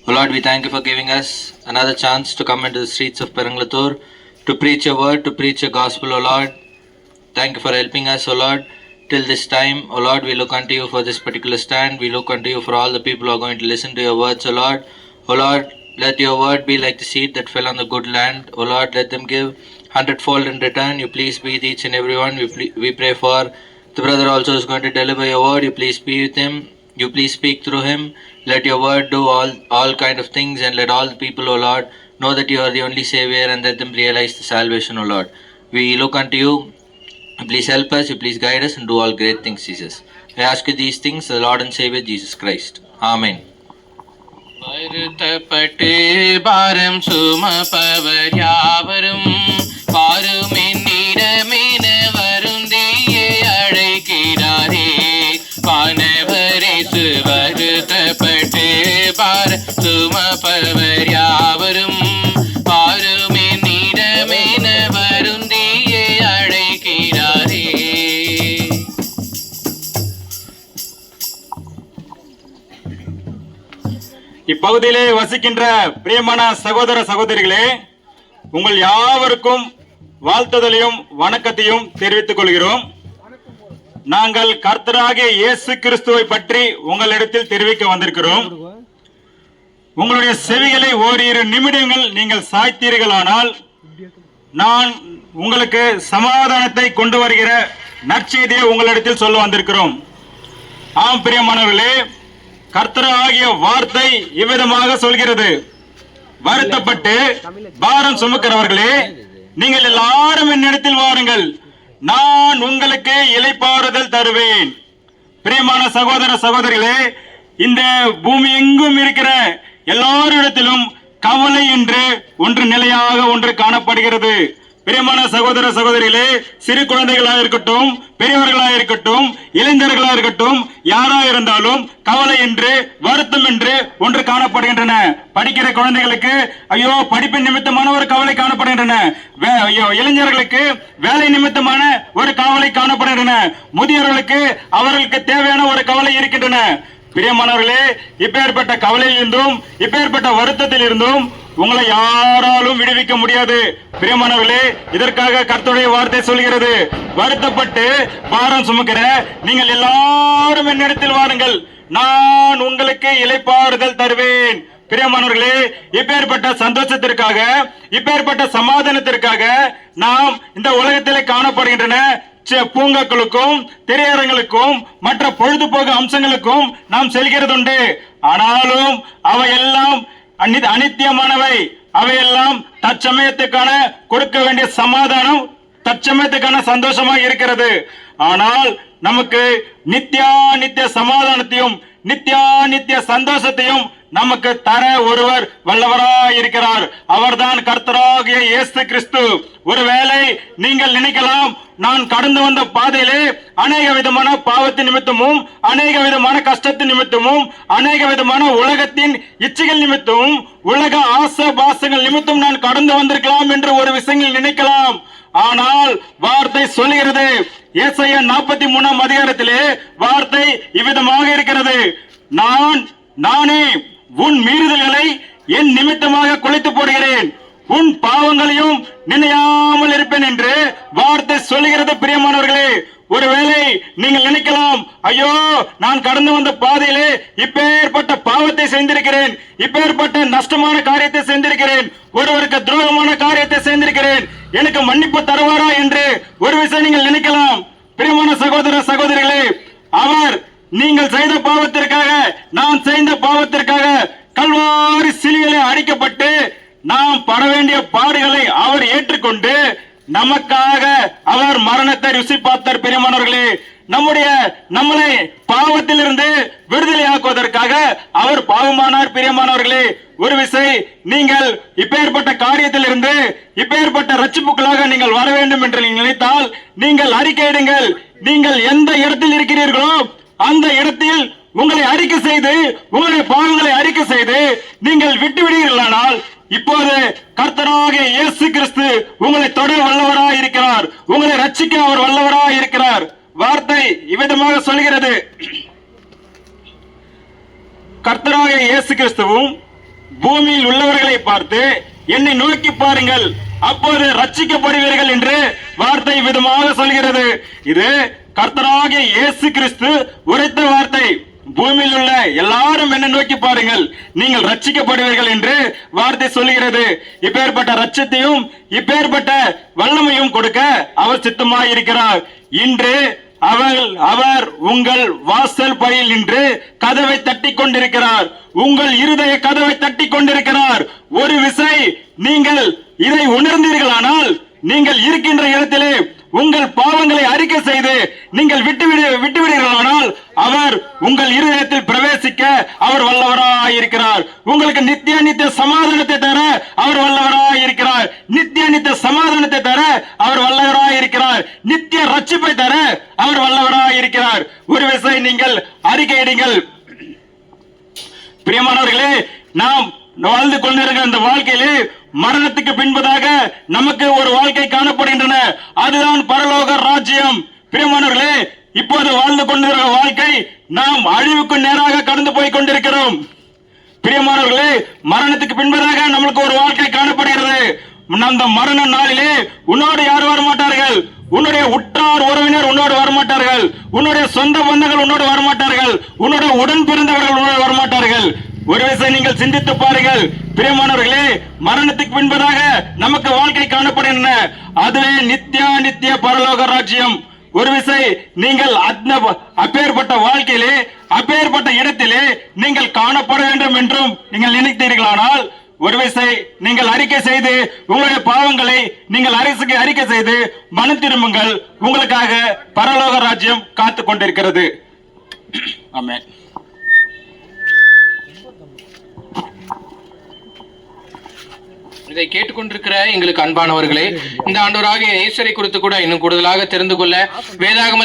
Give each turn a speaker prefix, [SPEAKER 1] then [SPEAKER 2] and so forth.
[SPEAKER 1] O Lord, we thank you for giving us another chance to come into the streets of Perangalatur to preach your word, to preach your gospel, O Lord. Thank you for helping us, O Lord, till this time. O Lord, we look unto you for this particular stand. We look unto you for all the people who are going to listen to your words, O Lord. O Lord, let your word be like the seed that fell on the good land. O Lord, let them give 100-fold in return. You please be with each and everyone. We pray for the brother also who is going to deliver your word. You please be with him. You please speak through him. Let your word do all kind of things, and let all the people, O Lord, know that you are the only Savior, and let them realize the salvation, O Lord. We look unto you. Please help us. You please guide us and do all great things, Jesus. I ask you these things, the Lord and Savior Jesus Christ. Amen.
[SPEAKER 2] வருத்தப்பட்டு பாரம் சுமப்பவர் யாவரும் பாருமென்னிடமென வருந்தியே அழைக்கிறாரே. வானவரேசு வருத்தப்பட்டு பாரம் சுமப்பவர் யாவரும் பாருமென்னிடமென வருந்தியே அழைக்கிறாரே.
[SPEAKER 3] இப்பகுதியிலே வசிக்கின்ற பிரியமான சகோதர சகோதரிகளே, உங்கள் யாவருக்கும் வாழ்த்துதலையும் வணக்கத்தையும் தெரிவித்துக் கொள்கிறோம். நாங்கள் கர்த்தராகிய இயேசு கிறிஸ்துவை பற்றி உங்களிடத்தில் தெரிவிக்க வந்திருக்கிறோம். உங்களுடைய செவிகளை ஓரிரு நிமிடங்கள் நீங்கள் சாய்த்தீர்களானால் நான் உங்களுக்கு சமாதானத்தை கொண்டு வருகிற நற்செய்தியை உங்களிடத்தில் சொல்ல வந்திருக்கிறோம். ஆம் பிரியமானவர்களே, கர்த்தராகிய வார்த்தை இவ்விதமாக சொல்கிறது: வருத்தப்பட்டு பாரம் சுமக்கிறவர்களே, நீங்கள் எல்லாரும் என்னிடத்தில் வாருங்கள், நான் உங்களுக்கு இளைப்பாறுதல் தருவேன். பிரியமான சகோதர சகோதரிகளே, இந்த பூமி எங்கும் இருக்கிற எல்லாரிடத்திலும் கவலை என்று ஒன்று நிலையாக ஒன்று காணப்படுகிறது. பிரியமான சகோதர சகோதரிகளே, சிறு குழந்தைகளாக இருக்கட்டும், பெரியவர்களாக இருக்கட்டும், இளைஞர்களாக இருக்கட்டும், யாரா இருந்தாலும் கவலை என்று வருத்தம் என்று ஒன்று காணப்படுகின்றன. படிக்கிற குழந்தைகளுக்கு ஐயோ படிப்பின் நிமித்தமான ஒரு கவலை காணப்படுகின்றன. இளைஞர்களுக்கு வேலை நிமித்தமான ஒரு கவலை காணப்படுகின்றன. முதியவர்களுக்கு அவர்களுக்கு தேவையான ஒரு கவலை இருக்கின்றன. பிரியமானவர்களே, இப்பேற்பட்ட கவலையில் இருந்தும் இப்பேற்பட்ட வருத்தத்தில் இருந்தும் உங்களை யாராலும் விடுவிக்க முடியாது. பிரியமானவர்களே, இதற்காக கர்த்தருடைய வார்த்தை சொல்கிறது: வருத்தப்பட்டு பாரம் சுமக்கிற நீங்கள் எல்லாரும் என்னிடத்தில் வாருங்கள், நான் உங்களுக்கு இளைப்பாறுதல் தருவேன். பிரியமானவர்களே, இப்பேற்பட்ட சந்தோஷத்திற்காக, இப்பேற்பட்ட சமாதானத்திற்காக நாம் இந்த உலகத்திலே காணப்படுகின்றன பூங்காக்களுக்கும் திரையரங்களுக்கும் மற்ற பொழுதுபோக்கு அம்சங்களுக்கும் நாம் செல்கிறதுண்டு. ஆனாலும் அவையெல்லாம் அனித்தியமானவை. அவையெல்லாம் தற்சமயத்துக்கான கொடுக்க வேண்டிய சமாதானம் தற்சமயத்துக்கான சந்தோஷமாக இருக்கிறது. ஆனால் நமக்கு நித்திய சமாதானத்தையும் நித்திய சந்தோஷத்தையும் நமக்கு தர ஒருவர் வல்லவராய் இருக்கிறார். அவர்தான் கர்த்தராகிய இயேசு கிறிஸ்து. ஒருவேளை நீங்கள் நினைக்கலாம், நான் கடந்து வந்த பாதையிலே அநேக விதமான பாவத்தின் நிமித்தமும், அநேக விதமான கஷ்டத்தின் நிமித்தமும், அநேக விதமான உலகத்தின் இச்சைகள் நிமித்தமும், உலக ஆசை பாசங்கள் நிமித்தம் நான் கடந்து வந்திருக்கலாம் என்று ஒரு விஷயங்கள் நினைக்கலாம். ஆனால் வார்த்தை சொல்லுகிறது, ஏசாயா 43ஆம் அதிகாரத்திலே வார்த்தை இவ்விதமாக இருக்கிறது: நானே உன் மீறுதல்களை என் நிமித்தமாக குலைத்து போடுகிறேன், உன் பாவங்களையும் நினையாமல் இருப்பேன் என்று வார்த்தை சொல்லுகிறது. பிரியமானவர்களே, ஒருவேளை நீங்கள் நினைக்கலாம், ஐயோ நான் கடந்து வந்த பாதையிலே இப்பேற்பட்ட பாவத்தை செய்திருக்கிறேன், இப்பேற்பட்ட நஷ்டமான காரியத்தை செய்திருக்கிறேன், ஒருவருக்கு துரோகமான காரியத்தை செய்திருக்கிறேன், எனக்கு மன்னிப்பு தருவாரா என்று ஒரு விஷயம் நீங்கள் நினைக்கலாம். பிரியமான சகோதர சகோதரிகளே, அவர் நீங்கள் செய்த பாவத்திற்காக, நான் செய்த பாவத்திற்காக கல்வாரி சிலுவையிலே அடிக்கப்பட்டு நாம் பட வேண்டிய பாடுகளை அவர் ஏற்றுக்கொண்டு நமக்காக அவர் மரணத்தை ருசி பார்த்தார். பிரியமானவர்களே, நம்மளை பாவத்திலிருந்து விடுதலை ஆக்குவதற்காக அவர் பாவமானார். பிரியமானவர்களே, ஒரு விசை நீங்கள் இப்பேற்பட்ட காரியத்தில் இருந்து இப்பேற்பட்ட ரட்சிப்புகளாக நீங்கள் வர வேண்டும் என்று நினைத்தால் நீங்கள் அறிக்கையிடுங்கள். நீங்கள் எந்த இடத்தில் இருக்கிறீர்களோ அந்த இடத்தில் உங்களை அறிக்கை செய்து, உங்களுடைய பாவங்களை அறிக்கை செய்து நீங்கள் விட்டுவிடுவீர்களானால் இப்போது கர்த்தராகிய இயேசு கிறிஸ்து உங்களை தொட வல்லவராய் இருக்கிறார், உங்களை ரட்சிக்க அவர் வல்லவராய் இருக்கிறார். வார்த்தை இவ்விதமாக சொல்கிறது: கர்த்தராகிய இயேசு கிறிஸ்துவும் பூமியில் உள்ளவர்களை பார்த்து என்னை நோக்கி பாருங்கள், அப்போது ரட்சிக்கப்படுவீர்கள் என்று வார்த்தை விதமாக சொல்கிறது. இது கர்த்தராகிய இயேசு கிறிஸ்து உரைத்த வார்த்தை. பூமியில் உள்ள எல்லாரும் என்னை நோக்கி பாருங்கள், நீங்கள் ரட்சிக்கப்படுவீர்கள் என்று வார்த்தை சொல்கிறது. இப்பேற்பட்ட ரட்சத்தையும் இப்பேற்பட்ட வல்லமையும் கொடுக்க அவர் சித்தமாயிருக்கிறார். இன்று அவர் உங்கள் வாசல் படியில் நின்று கதவை தட்டி கொண்டிருக்கிறார். உங்கள் இருதய கதவை தட்டி கொண்டிருக்கிறார். ஒரு விசை நீங்கள் இதை உணர்ந்தீர்களானால், நீங்கள் இருக்கின்ற இடத்திலே உங்கள் பாவங்களை அறிக்கை செய்து நீங்கள் விட்டுவிடுகிறானால், அவர் உங்கள் இருதயத்தில் பிரவேசிக்க அவர் வல்லவராயிருக்கிறார். உங்களுக்கு நித்திய சமாதானத்தை தர அவர் வல்லவராயிருக்கிறார். நித்திய சமாதானத்தை தர அவர் வல்லவராயிருக்கிறார். நித்திய ரட்சிப்பை தர அவர் வல்லவராயிருக்கிறார். ஒரு விசை நீங்கள் அறிக்கையிடுங்கள். பிரியமானவர்களே, நாம் வாழ்ந்து கொண்டிருக்கிற இந்த வாழ்க்கையிலே மரணத்துக்கு பின்பதாக நமக்கு ஒரு வாழ்க்கை காணப்படுகின்றன. அதுதான் பரலோக ராஜ்யம். பிரியமானவர்களே, இப்போது வாழ்ந்து கொண்டிருக்கிற வாழ்க்கை நாம் அழிவுக்கு நேராக கடந்து போய் கொண்டிருக்கிறோம். பிரியமானவர்களே, மரணத்துக்கு பின்பதாக நம்மளுக்கு ஒரு வாழ்க்கை காணப்படுகிறது. அந்த மரண நாளிலே உன்னோடு யாரும் வரமாட்டார்கள். உன்னுடைய உற்றார் உறவினர் உன்னோடு வரமாட்டார்கள். உன்னுடைய சொந்த பந்தங்கள் உன்னோடு வரமாட்டார்கள். உன்னுடைய உடன் பிறந்தவர்கள் உன்னோடு வரமாட்டார்கள். ஒரு விஷயம் நீங்கள் சிந்தித்து பாருங்கள். பிரியமானவர்களே, மரணத்துக்கு பின்பதாக நமக்கு வாழ்க்கை காணப்படுகின்றன. அதுவே நித்திய பரலோக ராஜ்யம். ஒரு விசை நீங்கள் அப்பேற்பட்ட வாழ்க்கையிலே அப்பேற்பட்ட இடத்திலே நீங்கள் காணப்பட வேண்டும் என்றும் நீங்கள் நினைத்தீர்களானால், ஒரு விசை நீங்கள் அறிக்கை செய்து உங்களுடைய பாவங்களை நீங்கள் அரசுக்கு அறிக்கை செய்து மனம் திரும்புங்கள். உங்களுக்காக பரலோக ராஜ்யம் காத்து கொண்டிருக்கிறது. ஆமென்.
[SPEAKER 2] இதை கேட்டுக்கொண்டிருக்கிற எங்களுக்கு அன்பானவர்களே, இந்த ஆண்டவராகிய இயேசுவை குறித்து கூட இன்னும் கூடுதலாக தெரிந்து கொள்ள வேதாகம